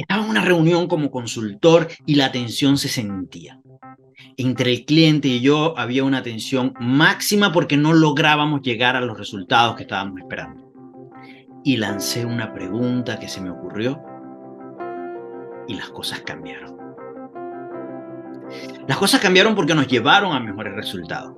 Estaba en una reunión como consultor y la tensión se sentía. Entre el cliente y yo había una tensión máxima porque no lográbamos llegar a los resultados que estábamos esperando. Y lancé una pregunta que se me ocurrió y las cosas cambiaron. Las cosas cambiaron porque nos llevaron a mejores resultados.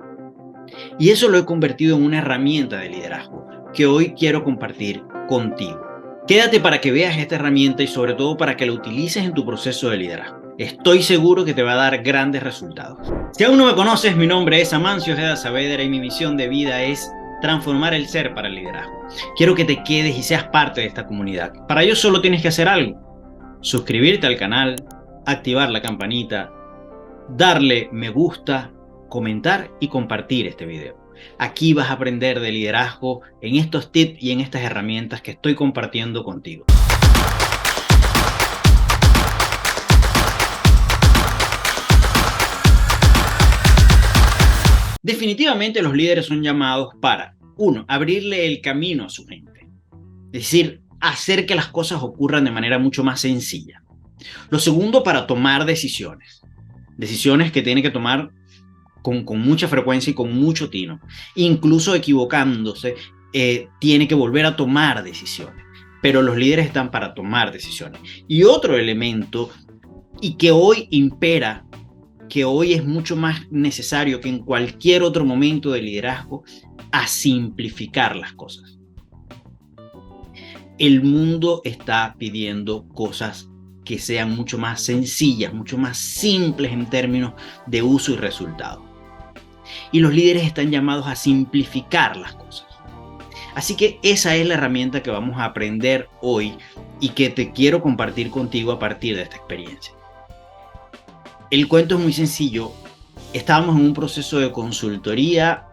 Y eso lo he convertido en una herramienta de liderazgo que hoy quiero compartir contigo. Quédate para que veas esta herramienta y sobre todo para que la utilices en tu proceso de liderazgo. Estoy seguro que te va a dar grandes resultados. Si aún no me conoces, mi nombre es Amancio Ojeda Saavedra y mi misión de vida es transformar el ser para el liderazgo. Quiero que te quedes y seas parte de esta comunidad. Para ello solo tienes que hacer algo: suscribirte al canal, activar la campanita, darle me gusta, comentar y compartir este video. Aquí vas a aprender de liderazgo en estos tips y en estas herramientas que estoy compartiendo contigo. Definitivamente los líderes son llamados para, uno, abrirle el camino a su gente. Es decir, hacer que las cosas ocurran de manera mucho más sencilla. Lo segundo, para tomar decisiones. Decisiones que tiene que tomar con mucha frecuencia y con mucho tino. Incluso equivocándose, tiene que volver a tomar decisiones. Pero los líderes están para tomar decisiones. Y otro elemento, y que hoy impera, que hoy es mucho más necesario que en cualquier otro momento de liderazgo, a simplificar las cosas. El mundo está pidiendo cosas que sean mucho más sencillas, mucho más simples en términos de uso y resultado. Y los líderes están llamados a simplificar las cosas. Así que esa es la herramienta que vamos a aprender hoy y que te quiero compartir contigo a partir de esta experiencia. El cuento es muy sencillo. Estábamos en un proceso de consultoría,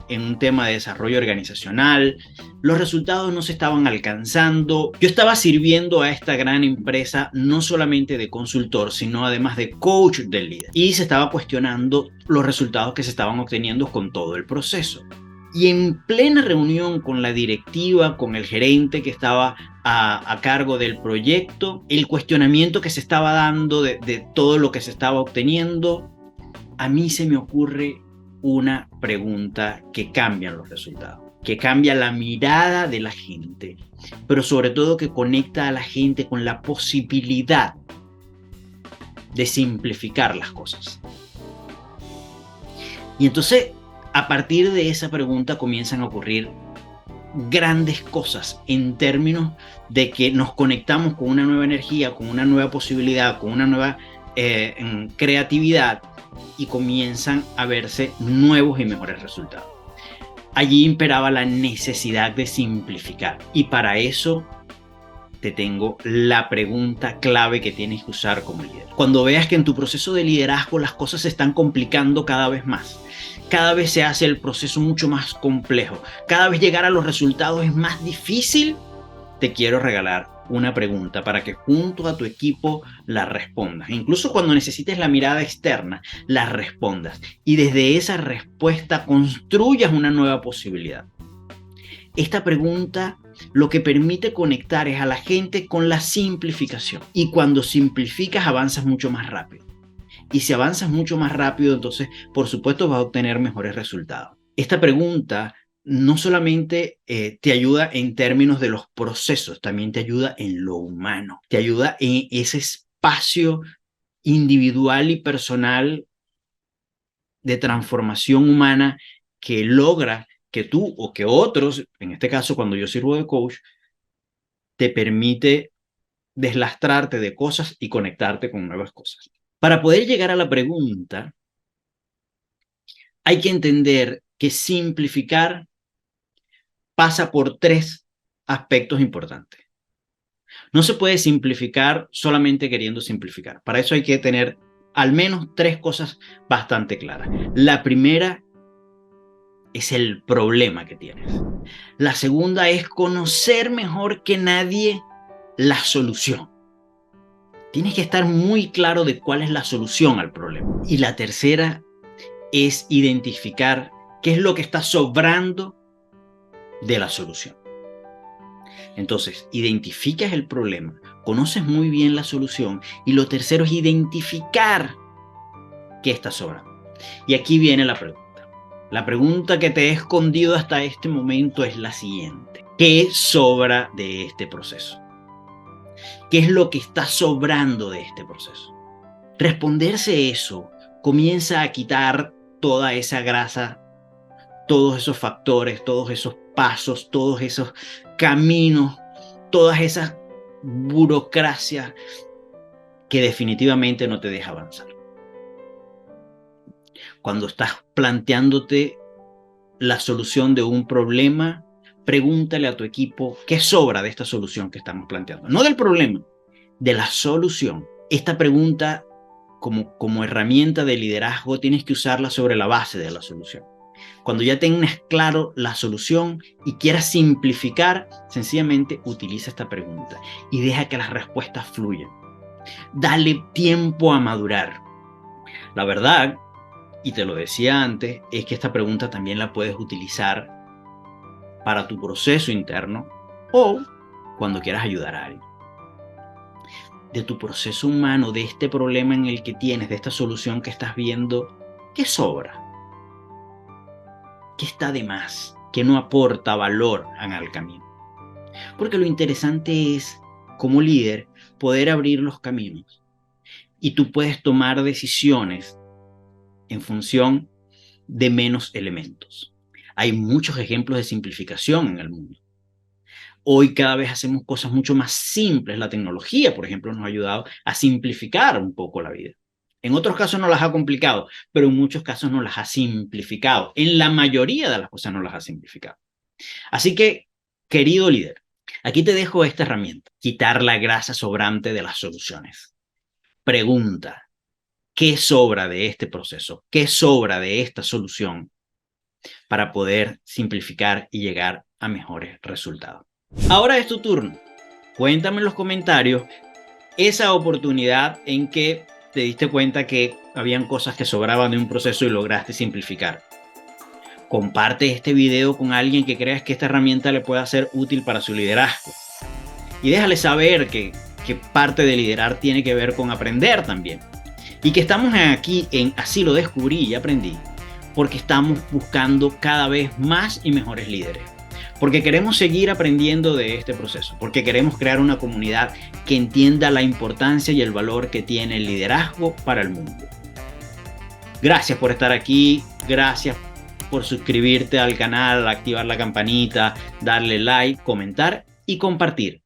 en un tema de desarrollo organizacional. Los resultados no se estaban alcanzando. Yo estaba sirviendo a esta gran empresa no solamente de consultor, sino además de coach del líder. Y se estaba cuestionando los resultados que se estaban obteniendo con todo el proceso. Y en plena reunión con la directiva, con el gerente que estaba a cargo del proyecto, el cuestionamiento que se estaba dando de todo lo que se estaba obteniendo, a mí se me ocurre una pregunta que cambia los resultados, que cambia la mirada de la gente, pero sobre todo que conecta a la gente con la posibilidad de simplificar las cosas. Y entonces, a partir de esa pregunta comienzan a ocurrir grandes cosas en términos de que nos conectamos con una nueva energía, con una nueva posibilidad, con una nueva creatividad, y comienzan a verse nuevos y mejores resultados. Allí imperaba la necesidad de simplificar, y para eso te tengo la pregunta clave que tienes que usar como líder. Cuando veas que en tu proceso de liderazgo las cosas se están complicando cada vez más, cada vez se hace el proceso mucho más complejo, cada vez llegar a los resultados es más difícil, te quiero regalar una pregunta para que junto a tu equipo la respondas. Incluso cuando necesites la mirada externa, la respondas. Y desde esa respuesta construyas una nueva posibilidad. Esta pregunta lo que permite conectar es a la gente con la simplificación. Y cuando simplificas, avanzas mucho más rápido. Y si avanzas mucho más rápido, entonces, por supuesto, vas a obtener mejores resultados. Esta pregunta no solamente te ayuda en términos de los procesos, también te ayuda en lo humano, te ayuda en ese espacio individual y personal de transformación humana que logra que tú o que otros, en este caso cuando yo sirvo de coach, te permite deslastrarte de cosas y conectarte con nuevas cosas. Para poder llegar a la pregunta, hay que entender que simplificar pasa por tres aspectos importantes. No se puede simplificar solamente queriendo simplificar. Para eso hay que tener al menos tres cosas bastante claras. La primera es el problema que tienes. La segunda es conocer mejor que nadie la solución. Tienes que estar muy claro de cuál es la solución al problema. Y la tercera es identificar qué es lo que está sobrando de la solución. Entonces, identificas el problema, conoces muy bien la solución. Y lo tercero es identificar qué está sobrando. Y aquí viene la pregunta. La pregunta que te he escondido hasta este momento es la siguiente. ¿Qué sobra de este proceso? ¿Qué es lo que está sobrando de este proceso? Responderse eso comienza a quitar toda esa grasa, todos esos factores, todos esos pasos, todos esos caminos, todas esas burocracias que definitivamente no te deja avanzar. Cuando estás planteándote la solución de un problema, pregúntale a tu equipo qué sobra de esta solución que estamos planteando. No del problema, de la solución. Esta pregunta, como herramienta de liderazgo, tienes que usarla sobre la base de la solución. Cuando ya tengas claro la solución y quieras simplificar, sencillamente utiliza esta pregunta y deja que las respuestas fluyan. Dale tiempo a madurar. La verdad, y te lo decía antes, es que esta pregunta también la puedes utilizar para tu proceso interno o cuando quieras ayudar a alguien. De tu proceso humano, de este problema en el que tienes, de esta solución que estás viendo, ¿qué sobra? ¿Qué está de más? ¿Qué no aporta valor al camino? Porque lo interesante es, como líder, poder abrir los caminos y tú puedes tomar decisiones en función de menos elementos. Hay muchos ejemplos de simplificación en el mundo. Hoy cada vez hacemos cosas mucho más simples. La tecnología, por ejemplo, nos ha ayudado a simplificar un poco la vida. En otros casos nos las ha complicado, pero en muchos casos nos las ha simplificado. En la mayoría de las cosas nos las ha simplificado. Así que, querido líder, aquí te dejo esta herramienta. Quitar la grasa sobrante de las soluciones. Pregunta, ¿qué sobra de este proceso? ¿Qué sobra de esta solución para poder simplificar y llegar a mejores resultados? Ahora es tu turno. Cuéntame en los comentarios esa oportunidad en que te diste cuenta que habían cosas que sobraban de un proceso y lograste simplificar. Comparte este video con alguien que creas que esta herramienta le pueda ser útil para su liderazgo. Y déjale saber que parte de liderar tiene que ver con aprender también. Y que estamos aquí en Así lo descubrí y aprendí, porque estamos buscando cada vez más y mejores líderes. Porque queremos seguir aprendiendo de este proceso, porque queremos crear una comunidad que entienda la importancia y el valor que tiene el liderazgo para el mundo. Gracias por estar aquí, gracias por suscribirte al canal, activar la campanita, darle like, comentar y compartir.